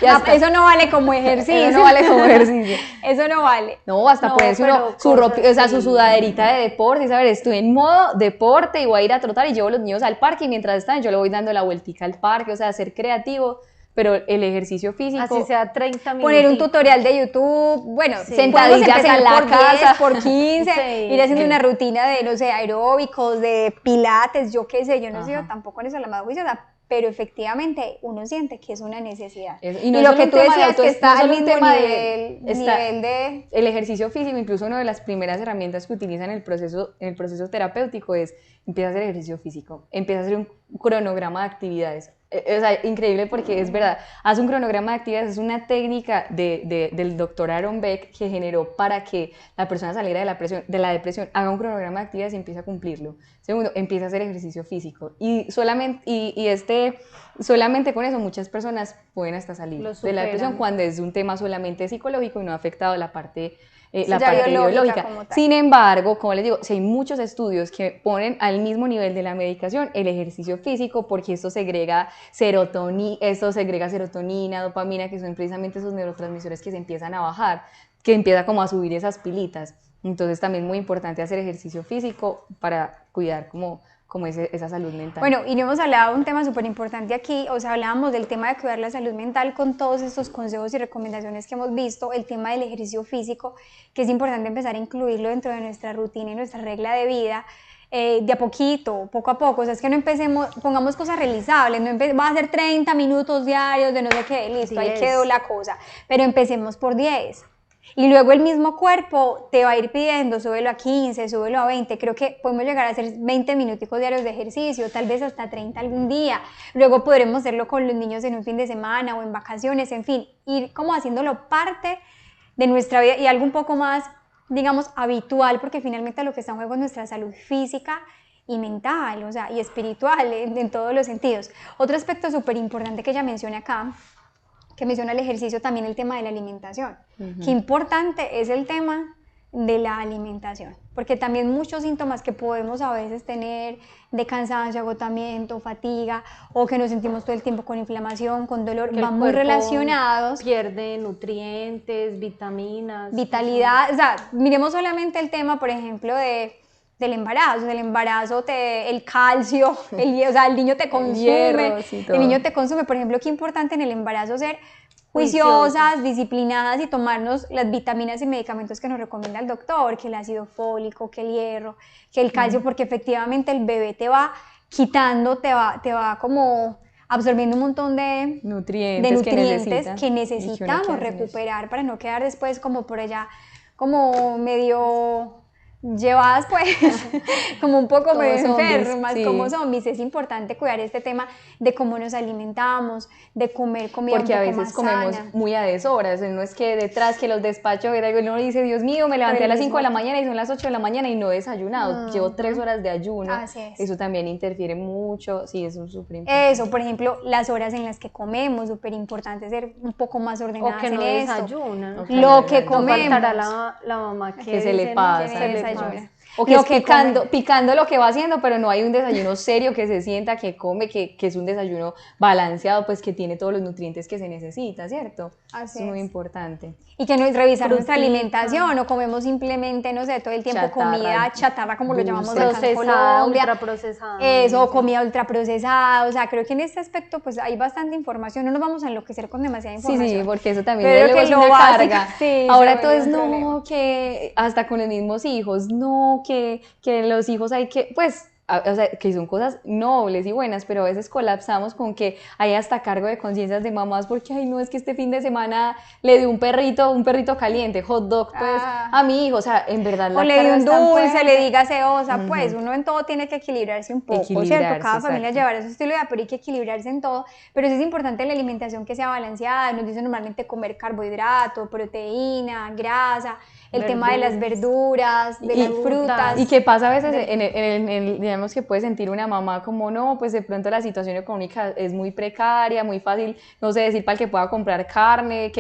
Eso no vale como ejercicio. Eso no vale como ejercicio. Eso no vale. No, hasta ponerse uno su sudaderita de deporte y saber, estoy en modo deporte y voy a ir a trotar y llevo a los niños al parque y mientras están yo le voy dando la vueltica al parque, o sea, ser creativo. Pero el ejercicio físico, así sea 30 minutos. Poner un tutorial de YouTube, bueno, sentadillas en la casa por 15, ir haciendo una rutina de, no sé, aeróbicos, de pilates, yo qué sé, yo no sé, yo tampoco en eso la más juiciosa, pero efectivamente uno siente que es una necesidad. Y lo que tú decías que está al mismo nivel de... El ejercicio físico, incluso una de las primeras herramientas que utiliza en el proceso terapéutico es, empieza a hacer ejercicio físico, empieza a hacer un cronograma de actividades. O sea, increíble porque es verdad, hace un cronograma de actividades, es una técnica del doctor Aaron Beck que generó para que la persona saliera de la depresión, haga un cronograma de actividades y empiece a cumplirlo. Segundo, empieza a hacer ejercicio físico y solamente con eso muchas personas pueden hasta salir de la depresión cuando es un tema solamente psicológico y no ha afectado la parte biológica. Sin embargo, como les digo, si hay muchos estudios que ponen al mismo nivel de la medicación el ejercicio físico porque esto segrega serotonina, dopamina, que son precisamente esos neurotransmisores que se empiezan a bajar, que empieza como a subir esas pilitas. Entonces también es muy importante hacer ejercicio físico para cuidar como como esa salud mental. Bueno, y no hemos hablado de un tema súper importante aquí, o sea, hablábamos del tema de cuidar la salud mental con todos estos consejos y recomendaciones que hemos visto, el tema del ejercicio físico, que es importante empezar a incluirlo dentro de nuestra rutina y nuestra regla de vida, de a poquito, poco a poco, o sea, es que no empecemos, pongamos cosas realizables, va a ser 30 minutos diarios de no sé qué, listo, 10. Ahí quedó la cosa, pero empecemos por 10. Y luego el mismo cuerpo te va a ir pidiendo, súbelo a 15, súbelo a 20, creo que podemos llegar a hacer 20 minuticos diarios de ejercicio, tal vez hasta 30 algún día, luego podremos hacerlo con los niños en un fin de semana o en vacaciones, en fin, ir como haciéndolo parte de nuestra vida y algo un poco más, digamos, habitual, porque finalmente lo que está en juego es nuestra salud física y mental, o sea, y espiritual en todos los sentidos. Otro aspecto súper importante que ella menciona acá, que menciona el ejercicio, también el tema de la alimentación. Qué importante es el tema de la alimentación, porque también muchos síntomas que podemos a veces tener de cansancio, agotamiento, fatiga, o que nos sentimos todo el tiempo con inflamación, con dolor, van muy relacionados. Pierde nutrientes, vitaminas. Vitalidad, o sea, miremos solamente el tema, por ejemplo, del embarazo, el calcio, o sea, el niño te consume, el niño te consume, por ejemplo, qué importante en el embarazo ser juiciosas, disciplinadas y tomarnos las vitaminas y medicamentos que nos recomienda el doctor, que el ácido fólico, que el hierro, que el calcio, porque efectivamente el bebé te va quitando, te va como absorbiendo un montón de nutrientes que necesitamos recuperar para no quedar después como por allá, como medio llevadas pues como un poco medio enfermas, como zombies. Es importante cuidar este tema de cómo nos alimentamos, de comer comida porque un poco a veces más comemos sana. muy a deshoras, no es que detrás que los despacho, uno dice, Dios mío, me levanté a las 5 de la mañana y son las 8 de la mañana y no he desayunado, llevo 3 horas de ayuno. Así es. Eso también interfiere mucho, sí, eso es súper importante. Eso, por ejemplo, las horas en las que comemos, súper importante ser un poco más ordenadas o que no en esto. Desayunan. Lo que comemos. No faltará la mamá que se le pasa. O que Lo es que picando lo que va haciendo, pero no hay un desayuno serio que se sienta, que come, que es un desayuno balanceado, pues que tiene todos los nutrientes que se necesita, ¿cierto? Así es muy importante. Y que no es revisar nuestra alimentación, o comemos simplemente, no sé, todo el tiempo comida chatarra, como lo llamamos acá en Colombia. Ultraprocesada. Eso, comida ultraprocesada, o sea, creo que en este aspecto pues hay bastante información, no nos vamos a enloquecer con demasiada información. Sí, porque eso también luego es una carga. Sí, ahora todo es no, que hasta con los mismos hijos, no, que los hijos hay que, pues, o sea, que son cosas nobles y buenas, pero a veces colapsamos con que hay hasta cargo de conciencias de mamás porque, ay, no, es que este fin de semana le di un perrito caliente, hot dog, pues, a mi hijo, o sea, en verdad la o le di un dulce, le di gaseosa, pues, uno en todo tiene que equilibrarse un poco, ¿cierto? Cada familia llevará su estilo de vida, pero hay que equilibrarse en todo, pero sí es importante la alimentación que sea balanceada, nos dicen normalmente comer carbohidrato, proteína, grasa, el tema de las verduras, de las frutas. Y que pasa a veces, digamos que puede sentir una mamá como, no, pues de pronto la situación económica es muy precaria, muy fácil, no sé, decir para el que pueda comprar carne,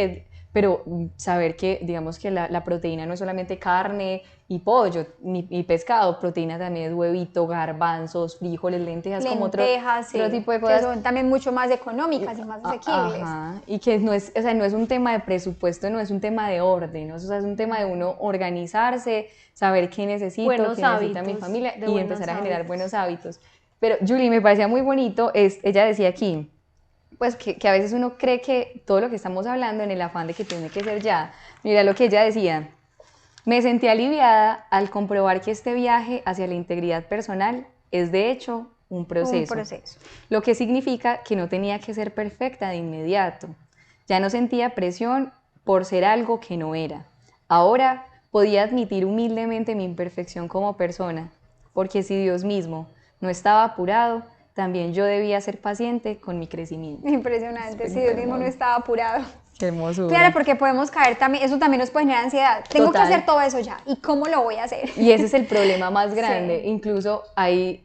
pero saber que, digamos que la proteína no es solamente carne y pollo, ni pescado, proteína también es huevito, garbanzos, frijoles, lentejas, como otro tipo de cosas. Que son también mucho más económicas y más asequibles. Ajá, y que no es, o sea, no es un tema de presupuesto, no es un tema de orden, ¿no? O sea, es un tema de uno organizarse, saber qué necesito, qué necesita mi familia y empezar a generar buenos hábitos. Pero, Julie, me parecía muy bonito, ella decía aquí, pues que a veces uno cree que todo lo que estamos hablando en el afán de que tiene que ser ya. Mira lo que ella decía: me sentí aliviada al comprobar que este viaje hacia la integridad personal es de hecho un proceso. Lo que significa que no tenía que ser perfecta de inmediato. Ya no sentía presión por ser algo que no era. Ahora podía admitir humildemente mi imperfección como persona, porque si Dios mismo no estaba apurado, también yo debía ser paciente con mi crecimiento. Impresionante, si Dios mismo no estaba apurado. Qué hermosura. Claro, porque podemos caer también, eso también nos puede generar ansiedad. Tengo que hacer todo eso ya, ¿y cómo lo voy a hacer? Y ese es el problema más grande. Incluso hay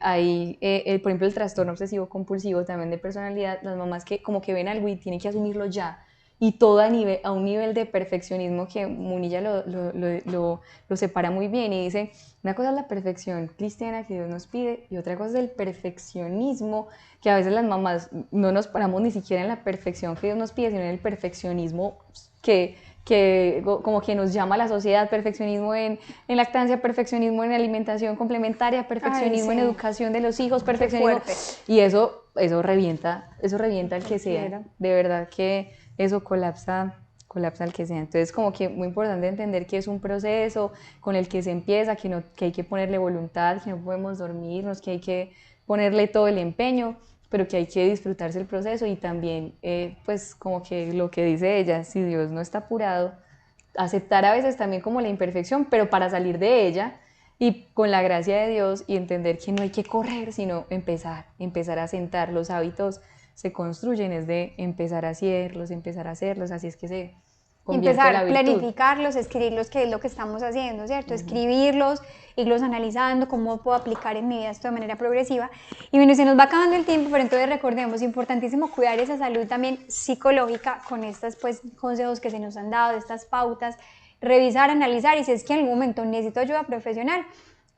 por ejemplo, el trastorno obsesivo compulsivo también de personalidad, las mamás que como que ven algo y tienen que asumirlo ya. Y todo a un nivel de perfeccionismo que Munilla lo separa muy bien y dice, una cosa es la perfección cristiana que Dios nos pide y otra cosa es el perfeccionismo, que a veces las mamás no nos paramos ni siquiera en la perfección que Dios nos pide, sino en el perfeccionismo que como que nos llama la sociedad, perfeccionismo en lactancia, perfeccionismo en alimentación complementaria, perfeccionismo en educación de los hijos, perfeccionismo, y eso revienta el que sea, de verdad que eso colapsa al que sea. Entonces como que muy importante entender que es un proceso con el que se empieza, que hay que ponerle voluntad, que no podemos dormirnos, que hay que ponerle todo el empeño, pero que hay que disfrutarse el proceso y también, pues como que lo que dice ella, si Dios no está apurado, aceptar a veces también como la imperfección, pero para salir de ella y con la gracia de Dios y entender que no hay que correr, sino empezar a sentar. Los hábitos se construyen, es de empezar a hacerlos, así es que se convierte empezar la a virtud. planificarlos, escribirlos, que es lo que estamos haciendo, ¿cierto? Escribirlos, irlos analizando, cómo puedo aplicar en mi vida esto de manera progresiva. Y bueno, se nos va acabando el tiempo, pero entonces recordemos, importantísimo cuidar esa salud también psicológica con estos pues, consejos que se nos han dado, estas pautas, revisar, analizar, y si es que en algún momento necesito ayuda profesional,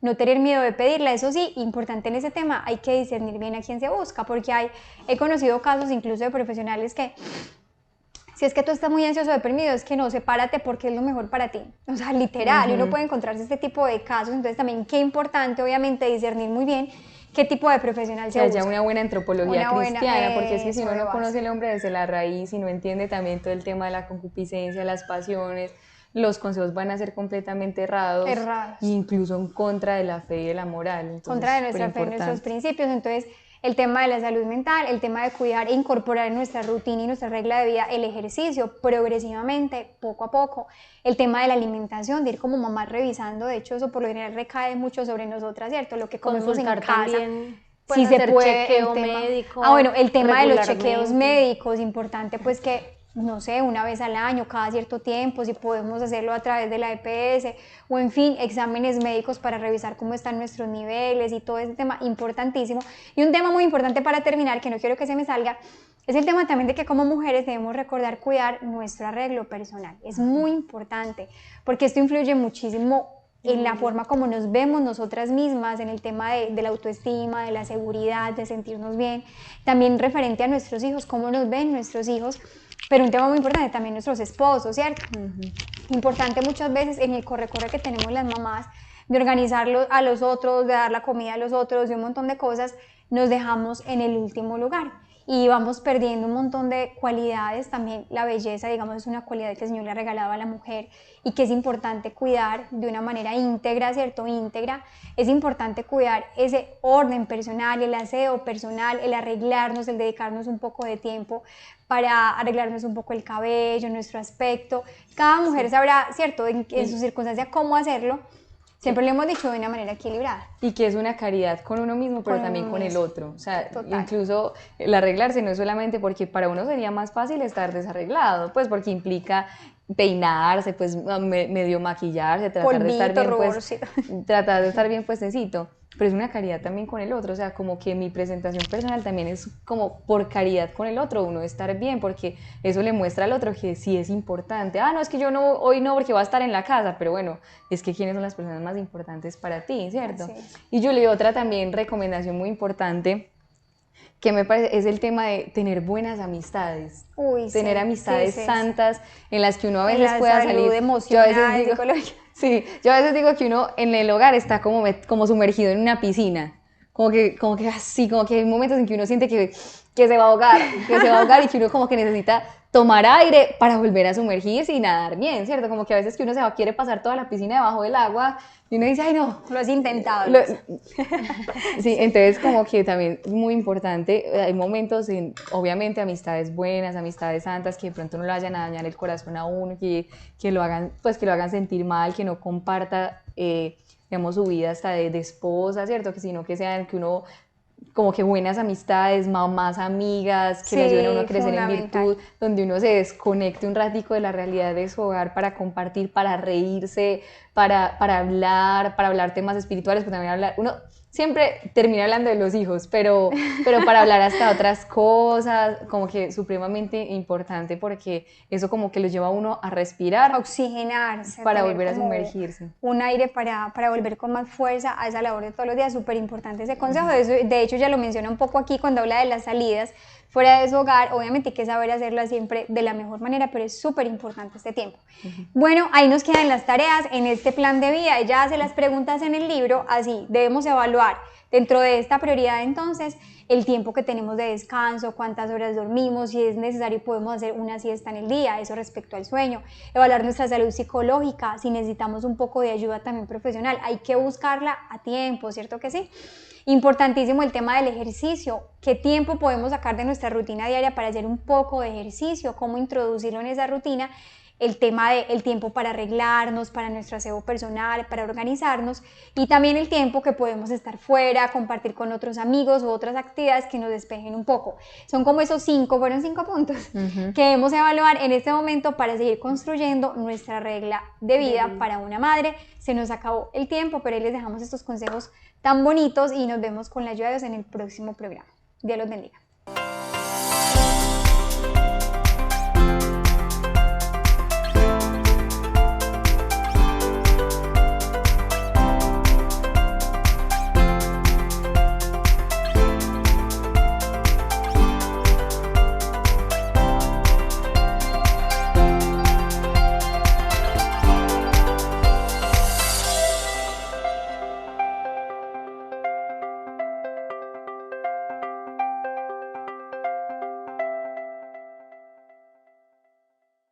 no tener miedo de pedirla. Eso sí, importante en ese tema, hay que discernir bien a quién se busca, porque he conocido casos incluso de profesionales que, si es que tú estás muy ansioso o deprimido, es que no, sepárate porque es lo mejor para ti. O sea, literal, y uno puede encontrarse este tipo de casos. Entonces también qué importante, obviamente, discernir muy bien qué tipo de profesional se busca. Que haya una buena antropología cristiana, porque es que si uno no conoce el el hombre desde la raíz y no entiende también todo el tema de la concupiscencia, las pasiones, los consejos van a ser completamente errados. Incluso en contra de la fe y de la moral. Entonces, contra de nuestra fe y nuestros principios. Entonces, el tema de la salud mental, el tema de cuidar e incorporar en nuestra rutina y nuestra regla de vida el ejercicio progresivamente, poco a poco, el tema de la alimentación, de ir como mamá revisando, de hecho eso por lo general recae mucho sobre nosotras, ¿cierto? Lo que comemos en casa. También, si se puede, chequeo médico. Bueno, el tema de los chequeos médicos, importante pues que no sé, una vez al año, cada cierto tiempo, si podemos hacerlo a través de la EPS, o en fin, exámenes médicos para revisar cómo están nuestros niveles y todo ese tema importantísimo. Y un tema muy importante para terminar, que no quiero que se me salga, es el tema también de que como mujeres debemos recordar cuidar nuestro arreglo personal. Es muy importante, porque esto influye muchísimo en la forma como nos vemos nosotras mismas, en el tema de la autoestima, de la seguridad, de sentirnos bien, también referente a nuestros hijos, cómo nos ven nuestros hijos, pero un tema muy importante también nuestros esposos, ¿cierto? Importante muchas veces en el corre-corre que tenemos las mamás, de organizarlo a los otros, de dar la comida a los otros, de un montón de cosas, nos dejamos en el último lugar. Y vamos perdiendo un montón de cualidades, también la belleza, digamos, es una cualidad que el Señor le ha regalado a la mujer y que es importante cuidar de una manera íntegra, ¿cierto? Íntegra, es importante cuidar ese orden personal, el aseo personal, el arreglarnos, el dedicarnos un poco de tiempo para arreglarnos un poco el cabello, nuestro aspecto. Cada mujer sabrá, ¿cierto?, en su circunstancia cómo hacerlo. Siempre lo hemos dicho de una manera equilibrada. Y que es una caridad con uno mismo, pero también con el otro. O sea, incluso el arreglarse no es solamente porque para uno sería más fácil estar desarreglado, pues porque implica peinarse, pues medio maquillarse, tratar de estar bien, pues, tratar de estar bien puestecito. Pero es una caridad también con el otro, o sea, como que mi presentación personal también es como por caridad con el otro, uno estar bien, porque eso le muestra al otro que sí es importante. No, es que yo no, hoy no, porque va a estar en la casa, pero bueno, es que quiénes son las personas más importantes para ti, ¿cierto? Y Julie, otra también recomendación muy importante que me parece es el tema de tener buenas amistades, tener amistades santas en las que uno a veces pueda salir. Emocional, psicológica. Sí, yo a veces digo que uno en el hogar está como sumergido en una piscina, como que así, como que hay momentos en que uno siente que se va a ahogar, y que uno como que necesita tomar aire para volver a sumergirse y nadar bien, ¿cierto? Como que a veces que uno quiere pasar toda la piscina debajo del agua y uno dice, ay no. Lo has intentado. Sí, entonces como que también es muy importante, hay momentos obviamente amistades buenas, amistades santas, que de pronto no le vayan a dañar el corazón a uno, que lo hagan, pues que lo hagan sentir mal, que no comparta, digamos, su vida hasta de esposa, ¿cierto? Sino que sean que uno como que buenas amistades, mamás amigas, que le ayuden a uno a crecer en virtud, donde uno se desconecte un ratico de la realidad de su hogar para compartir, para reírse, para hablar temas espirituales, pero también hablar, uno siempre termina hablando de los hijos, pero para hablar hasta otras cosas, como que supremamente importante, porque eso como que lo lleva a uno a respirar, oxigenarse, para tener volver a como sumergirse. un aire para volver con más fuerza a esa labor de todos los días. Súper importante ese consejo. De hecho, ya lo menciona un poco aquí cuando habla de las salidas fuera de su hogar. Obviamente hay que saber hacerlas siempre de la mejor manera, pero es súper importante este tiempo. Bueno, ahí nos quedan las tareas en este plan de vida. Ella hace las preguntas en el libro, así debemos evaluar dentro de esta prioridad entonces el tiempo que tenemos de descanso, cuántas horas dormimos, si es necesario podemos hacer una siesta en el día, eso respecto al sueño, evaluar nuestra salud psicológica, si necesitamos un poco de ayuda también profesional, hay que buscarla a tiempo, ¿cierto que sí? Importantísimo el tema del ejercicio, qué tiempo podemos sacar de nuestra rutina diaria para hacer un poco de ejercicio, cómo introducirlo en esa rutina, el tema del tiempo para arreglarnos, para nuestro aseo personal, para organizarnos y también el tiempo que podemos estar fuera, compartir con otros amigos o otras actividades que nos despejen un poco. Son como esos fueron 5 puntos que debemos evaluar en este momento para seguir construyendo nuestra regla de vida para una madre. Se nos acabó el tiempo, pero ahí les dejamos estos consejos tan bonitos y nos vemos con la ayuda de Dios en el próximo programa. Dios los bendiga.